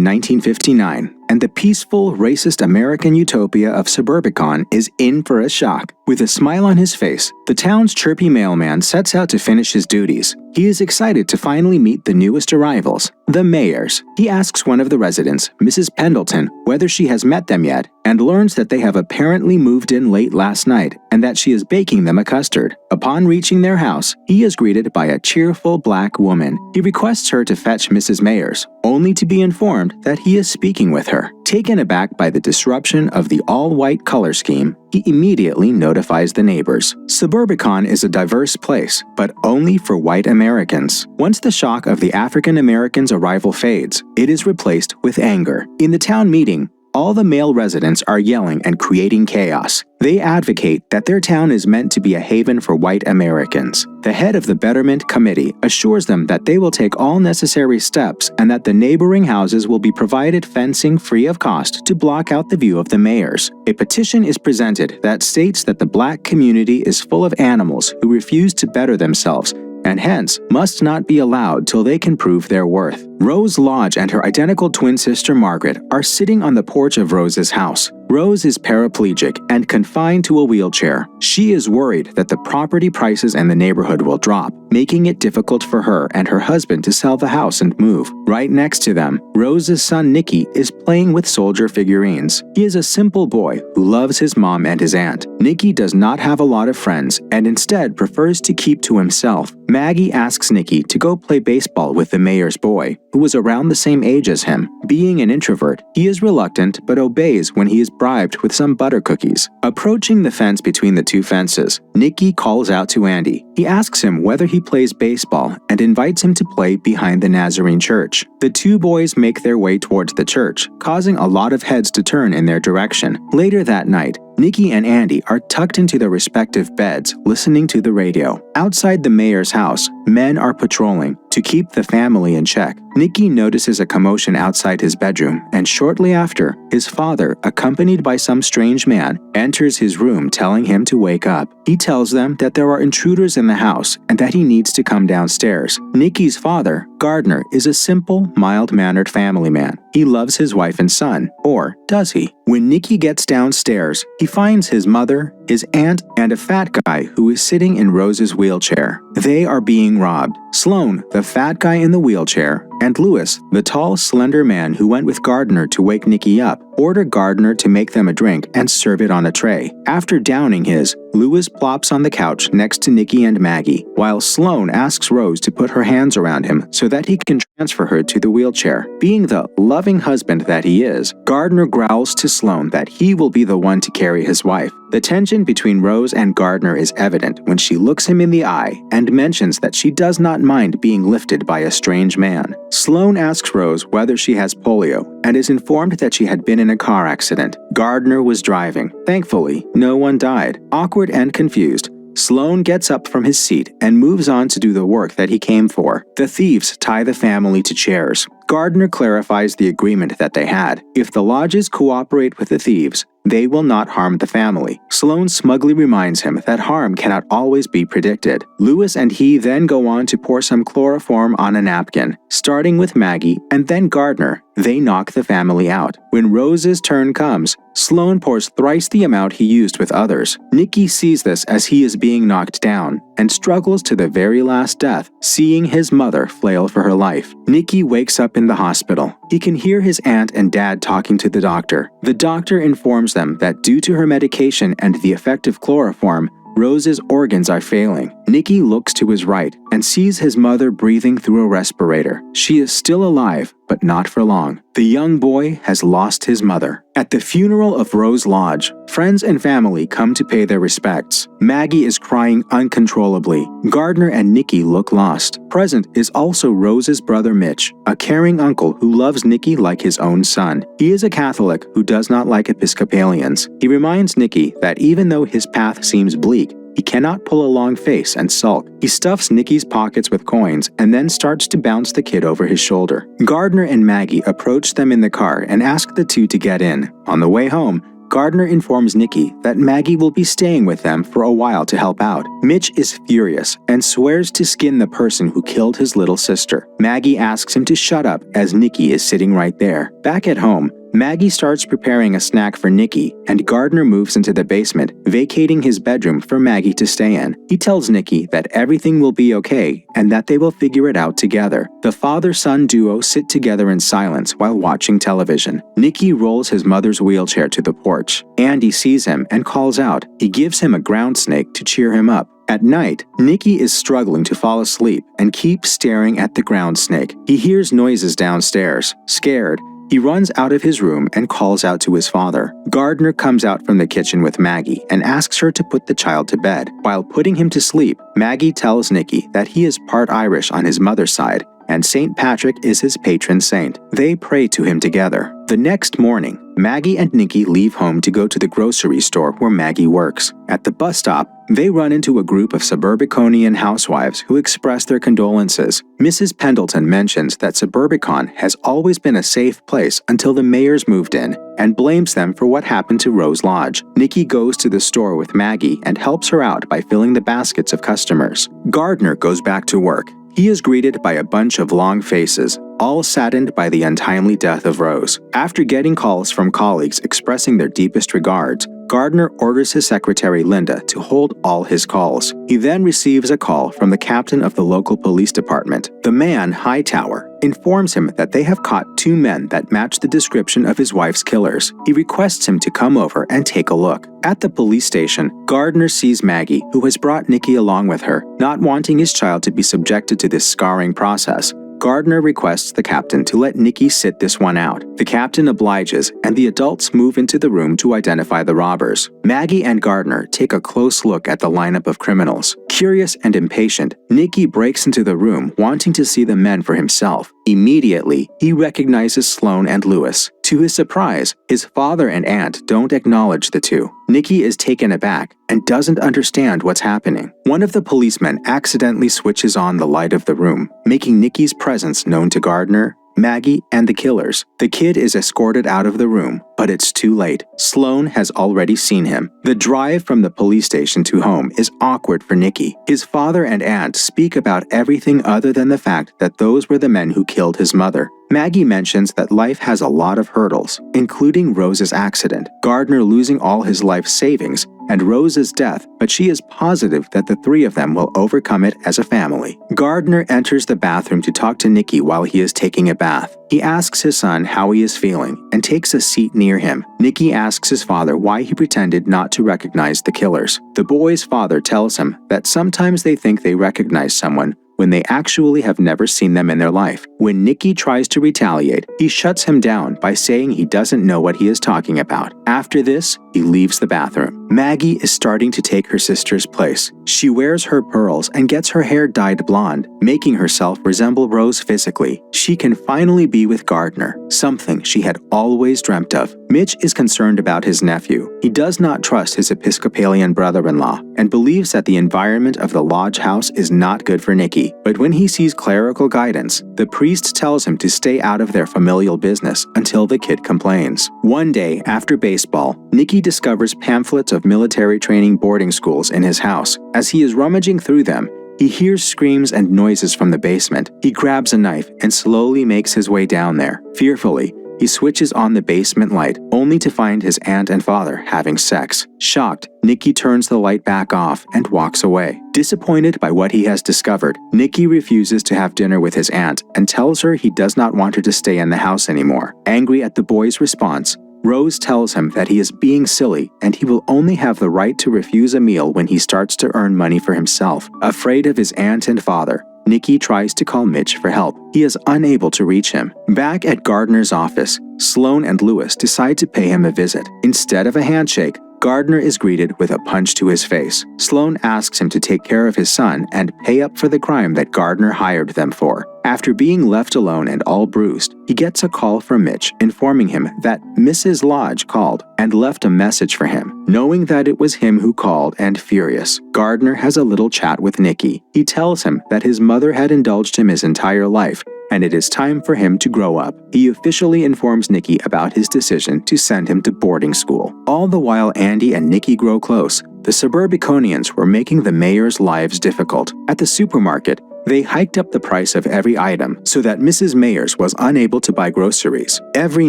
in 1959, and the peaceful, racist American utopia of Suburbicon is in for a shock. With a smile on his face, the town's chirpy mailman sets out to finish his duties. He is excited to finally meet the newest arrivals, the Mayers. He asks one of the residents, Mrs. Pendleton, whether she has met them yet, and learns that they have apparently moved in late last night and that she is baking them a custard. Upon reaching their house, he is greeted by a cheerful black woman. He requests her to fetch Mrs. Mayers, only to be informed that he is speaking with her. Taken aback by the disruption of the all-white color scheme, he immediately notifies the neighbors. Suburbicon is a diverse place, but only for white Americans. Once the shock of the African Americans' arrival fades, it is replaced with anger. In the town meeting, all the male residents are yelling and creating chaos. They advocate that their town is meant to be a haven for white Americans. The head of the Betterment Committee assures them that they will take all necessary steps and that the neighboring houses will be provided fencing free of cost to block out the view of the Mayers. A petition is presented that states that the black community is full of animals who refuse to better themselves and hence must not be allowed till they can prove their worth. Rose Lodge and her identical twin sister Margaret are sitting on the porch of Rose's house. Rose is paraplegic and confined to a wheelchair. She is worried that the property prices in the neighborhood will drop, making it difficult for her and her husband to sell the house and move. Right next to them, Rose's son Nicky is playing with soldier figurines. He is a simple boy who loves his mom and his aunt. Nicky does not have a lot of friends and instead prefers to keep to himself. Maggie asks Nicky to go play baseball with the mayor's boy, who was around the same age as him. Being an introvert, he is reluctant but obeys when he is bribed with some butter cookies. Approaching the fence between the two fences, Nicky calls out to Andy. He asks him whether he plays baseball and invites him to play behind the Nazarene church. The two boys make their way towards the church, causing a lot of heads to turn in their direction. Later that night, Nicky and Andy are tucked into their respective beds, listening to the radio. Outside the mayor's house, men are patrolling to keep the family in check. Nicky notices a commotion outside his bedroom, and shortly after, his father, accompanied by some strange man, enters his room telling him to wake up. He tells them that there are intruders in the house and that he needs to come downstairs. Nicky's father, Gardner, is a simple, mild-mannered family man. He loves his wife and son, or does he? When Nicky gets downstairs, he finds his mother, his aunt, and a fat guy who is sitting in Rose's wheelchair. They are being robbed. Sloan, the fat guy in the wheelchair, and Lewis, the tall, slender man who went with Gardner to wake Nicky up, order Gardner to make them a drink and serve it on a tray. After downing his, Lewis plops on the couch next to Nicky and Maggie, while Sloan asks Rose to put her hands around him so that he can transfer her to the wheelchair. Being the loving husband that he is, Gardner growls to Sloan that he will be the one to carry his wife. The tension between Rose and Gardner is evident when she looks him in the eye and mentions that she does not mind being lifted by a strange man. Sloan asks Rose whether she has polio and is informed that she had been in a car accident. Gardner was driving. Thankfully, no one died. Awkward and confused, Sloan gets up from his seat and moves on to do the work that he came for. The thieves tie the family to chairs. Gardner clarifies the agreement that they had. If the lodges cooperate with the thieves, they will not harm the family. Sloan smugly reminds him that harm cannot always be predicted. Lewis and he then go on to pour some chloroform on a napkin. Starting with Maggie and then Gardner, they knock the family out. When Rose's turn comes, Sloan pours thrice the amount he used with others. Nicky sees this as he is being knocked down and struggles to the very last death, seeing his mother flail for her life. Nicky wakes up in the hospital. He can hear his aunt and dad talking to the doctor. The doctor informs them that due to her medication and the effect of chloroform, Rose's organs are failing. Nicky looks to his right and sees his mother breathing through a respirator. She is still alive, but not for long. The young boy has lost his mother. At the funeral of Rose Lodge, friends and family come to pay their respects. Maggie is crying uncontrollably. Gardner and Nicky look lost. Present is also Rose's brother Mitch, a caring uncle who loves Nicky like his own son. He is a Catholic who does not like Episcopalians. He reminds Nicky that even though his path seems bleak, he cannot pull a long face and sulk. He stuffs Nicky's pockets with coins and then starts to bounce the kid over his shoulder. Gardner and Maggie approach them in the car and ask the two to get in. On the way home, Gardner informs Nikki that Maggie will be staying with them for a while to help out. Mitch is furious and swears to skin the person who killed his little sister. Maggie asks him to shut up as Nikki is sitting right there. Back at home, Maggie starts preparing a snack for Nikki, and Gardner moves into the basement, vacating his bedroom for Maggie to stay in. He tells Nikki that everything will be okay and that they will figure it out together. The father-son duo sit together in silence while watching television. Nikki rolls his mother's wheelchair to the porch. Andy sees him and calls out. He gives him a ground snake to cheer him up. At night, Nikki is struggling to fall asleep and keeps staring at the ground snake. He hears noises downstairs. Scared, he runs out of his room and calls out to his father. Gardner comes out from the kitchen with Maggie and asks her to put the child to bed. While putting him to sleep, Maggie tells Nikki that he is part Irish on his mother's side, and St. Patrick is his patron saint. They pray to him together. The next morning, Maggie and Nikki leave home to go to the grocery store where Maggie works. At the bus stop, they run into a group of Suburbiconian housewives who express their condolences. Mrs. Pendleton mentions that Suburbicon has always been a safe place until the mayors moved in, and blames them for what happened to Rose Lodge. Nikki goes to the store with Maggie and helps her out by filling the baskets of customers. Gardner goes back to work. He is greeted by a bunch of long faces, all saddened by the untimely death of Rose. After getting calls from colleagues expressing their deepest regards, Gardner orders his secretary Linda to hold all his calls. He then receives a call from the captain of the local police department. The man, Hightower, informs him that they have caught 2 men that match the description of his wife's killers. He requests him to come over and take a look. At the police station, Gardner sees Maggie, who has brought Nikki along with her. Not wanting his child to be subjected to this scarring process, Gardner requests the captain to let Nikki sit this one out. The captain obliges, and the adults move into the room to identify the robbers. Maggie and Gardner take a close look at the lineup of criminals. Curious and impatient, Nikki breaks into the room wanting to see the men for himself. Immediately, he recognizes Sloan and Lewis. To his surprise, his father and aunt don't acknowledge the two. Nikki is taken aback and doesn't understand what's happening. One of the policemen accidentally switches on the light of the room, making Nikki's presence known to Gardner, Maggie, and the killers. The kid is escorted out of the room, but it's too late. Sloan has already seen him. The drive from the police station to home is awkward for Nikki. His father and aunt speak about everything other than the fact that those were the men who killed his mother. Maggie mentions that life has a lot of hurdles, including Rose's accident, Gardner losing all his life savings, and Rose's death, but she is positive that the 3 of them will overcome it as a family. Gardner enters the bathroom to talk to Nikki while he is taking a bath. He asks his son how he is feeling and takes a seat near him. Nikki asks his father why he pretended not to recognize the killers. The boy's father tells him that sometimes they think they recognize someone when they actually have never seen them in their life. When Nikki tries to retaliate, he shuts him down by saying he doesn't know what he is talking about. After this, he leaves the bathroom. Maggie is starting to take her sister's place. She wears her pearls and gets her hair dyed blonde, making herself resemble Rose physically. She can finally be with Gardner, something she had always dreamt of. Mitch is concerned about his nephew. He does not trust his Episcopalian brother-in-law and believes that the environment of the lodge house is not good for Nikki. But when he sees clerical guidance, the priest tells him to stay out of their familial business until the kid complains. One day, after baseball, Nikki discovers pamphlets of military training boarding schools in his house. As he is rummaging through them, he hears screams and noises from the basement. He grabs a knife and slowly makes his way down there. Fearfully, he switches on the basement light, only to find his aunt and father having sex. Shocked, Nikki turns the light back off and walks away. Disappointed by what he has discovered, Nikki refuses to have dinner with his aunt and tells her he does not want her to stay in the house anymore. Angry at the boy's response, Rose tells him that he is being silly and he will only have the right to refuse a meal when he starts to earn money for himself. Afraid of his aunt and father, Nikki tries to call Mitch for help. He is unable to reach him. Back at Gardner's office, Sloan and Lewis decide to pay him a visit. Instead of a handshake, Gardner is greeted with a punch to his face. Sloan asks him to take care of his son and pay up for the crime that Gardner hired them for. After being left alone and all bruised, he gets a call from Mitch informing him that Mrs. Lodge called and left a message for him. Knowing that it was him who called and furious, Gardner has a little chat with Nikki. He tells him that his mother had indulged him his entire life and it is time for him to grow up. He officially informs Nikki about his decision to send him to boarding school. All the while Andy and Nikki grow close, the Suburbiconians were making the mayor's lives difficult. At the supermarket, they hiked up the price of every item so that Mrs. Mayers was unable to buy groceries. Every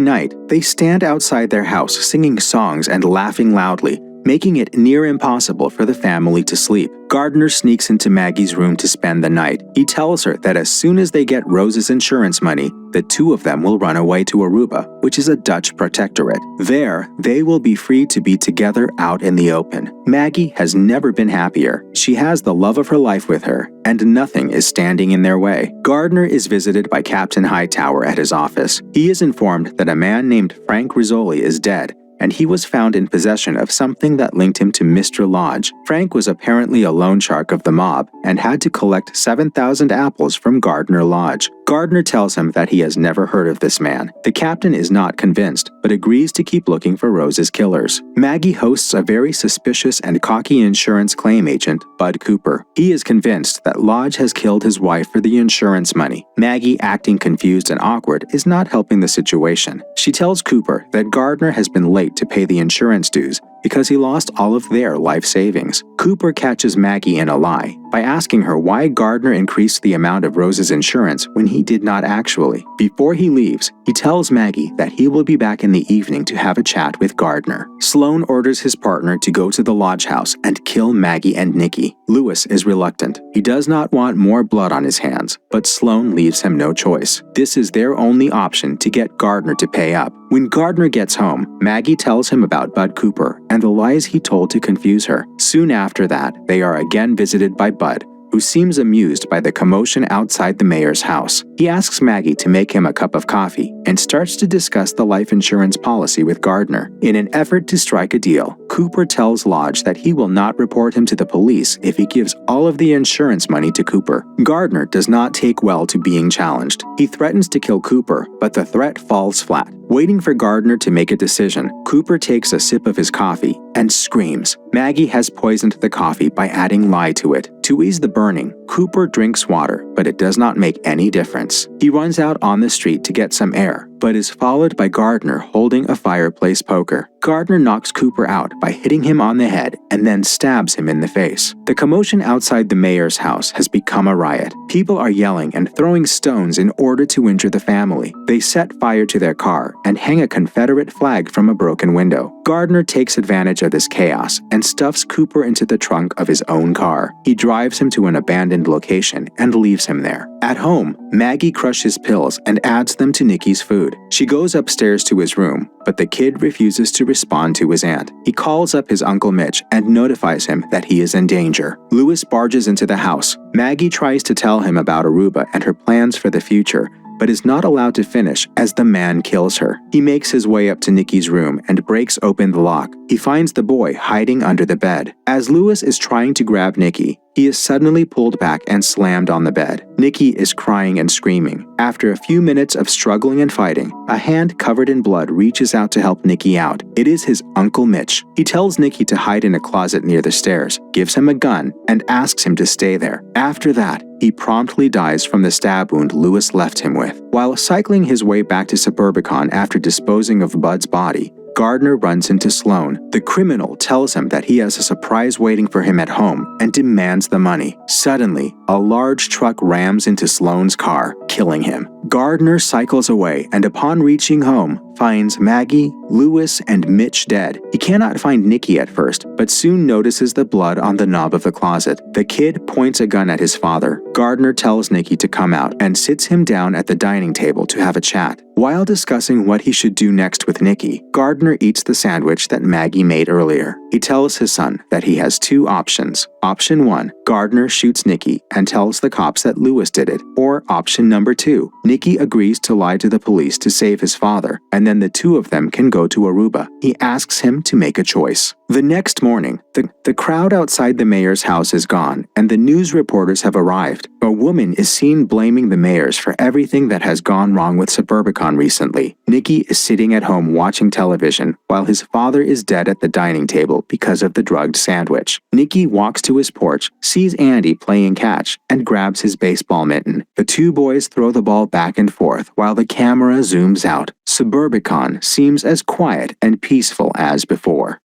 night, they stand outside their house singing songs and laughing loudly, making it near impossible for the family to sleep. Gardner sneaks into Maggie's room to spend the night. He tells her that as soon as they get Rose's insurance money, the two of them will run away to Aruba, which is a Dutch protectorate. There, they will be free to be together out in the open. Maggie has never been happier. She has the love of her life with her, and nothing is standing in their way. Gardner is visited by Captain Hightower at his office. He is informed that a man named Frank Rizzoli is dead, and he was found in possession of something that linked him to Mr. Lodge. Frank was apparently a loan shark of the mob and had to collect 7,000 apples from Gardner Lodge. Gardner tells him that he has never heard of this man. The captain is not convinced, but agrees to keep looking for Rose's killers. Maggie hosts a very suspicious and cocky insurance claim agent, Bud Cooper. He is convinced that Lodge has killed his wife for the insurance money. Maggie, acting confused and awkward, is not helping the situation. She tells Cooper that Gardner has been late to pay the insurance dues because he lost all of their life savings. Cooper catches Maggie in a lie by asking her why Gardner increased the amount of Rose's insurance when he did not actually. Before he leaves, he tells Maggie that he will be back in the evening to have a chat with Gardner. Sloan orders his partner to go to the lodge house and kill Maggie and Nikki. Lewis is reluctant. He does not want more blood on his hands, but Sloan leaves him no choice. This is their only option to get Gardner to pay up. When Gardner gets home, Maggie tells him about Bud Cooper and the lies he told to confuse her. Soon after that, they are again visited by Bud, who seems amused by the commotion outside the mayor's house. He asks Maggie to make him a cup of coffee and starts to discuss the life insurance policy with Gardner. In an effort to strike a deal, Cooper tells Lodge that he will not report him to the police if he gives all of the insurance money to Cooper. Gardner does not take well to being challenged. He threatens to kill Cooper, but the threat falls flat. Waiting for Gardner to make a decision, Cooper takes a sip of his coffee and screams. Maggie has poisoned the coffee by adding lye to it. To ease the burning, Cooper drinks water, but it does not make any difference. He runs out on the street to get some air, but is followed by Gardner holding a fireplace poker. Gardner knocks Cooper out by hitting him on the head and then stabs him in the face. The commotion outside the mayor's house has become a riot. People are yelling and throwing stones in order to injure the family. They set fire to their car and hang a Confederate flag from a broken window. Gardner takes advantage of this chaos and stuffs Cooper into the trunk of his own car. He drives him to an abandoned location and leaves him there. At home, Maggie crushes pills and adds them to Nikki's food. She goes upstairs to his room, but the kid refuses to respond to his aunt. He calls up his Uncle Mitch and notifies him that he is in danger. Lewis barges into the house. Maggie tries to tell him about Aruba and her plans for the future, but is not allowed to finish as the man kills her. He makes his way up to Nikki's room and breaks open the lock. He finds the boy hiding under the bed. As Lewis is trying to grab Nikki, he is suddenly pulled back and slammed on the bed. Nikki is crying and screaming. After a few minutes of struggling and fighting, a hand covered in blood reaches out to help Nikki out. It is his Uncle Mitch. He tells Nikki to hide in a closet near the stairs, gives him a gun, and asks him to stay there. After that, he promptly dies from the stab wound Lewis left him with. While cycling his way back to Suburbicon after disposing of Bud's body, Gardner runs into Sloan. The criminal tells him that he has a surprise waiting for him at home and demands the money. Suddenly, a large truck rams into Sloan's car, killing him. Gardner cycles away and upon reaching home, finds Maggie, Lewis, and Mitch dead. He cannot find Nikki at first, but soon notices the blood on the knob of the closet. The kid points a gun at his father. Gardner tells Nikki to come out and sits him down at the dining table to have a chat. While discussing what he should do next with Nikki, Gardner eats the sandwich that Maggie made earlier. He tells his son that he has two options. Option 1, Gardner shoots Nikki and tells the cops that Lewis did it. Or option number 2, Nikki agrees to lie to the police to save his father, and then the two of them can go to Aruba. He asks him to make a choice. The next morning, the crowd outside the mayor's house is gone, and the news reporters have arrived. A woman is seen blaming the mayors for everything that has gone wrong with Suburbicon recently. Nikki is sitting at home watching television, while his father is dead at the dining table because of the drugged sandwich. Nikki walks to his porch, sees Andy playing catch, and grabs his baseball mitten. The two boys throw the ball back back and forth while the camera zooms out. Suburbicon seems as quiet and peaceful as before.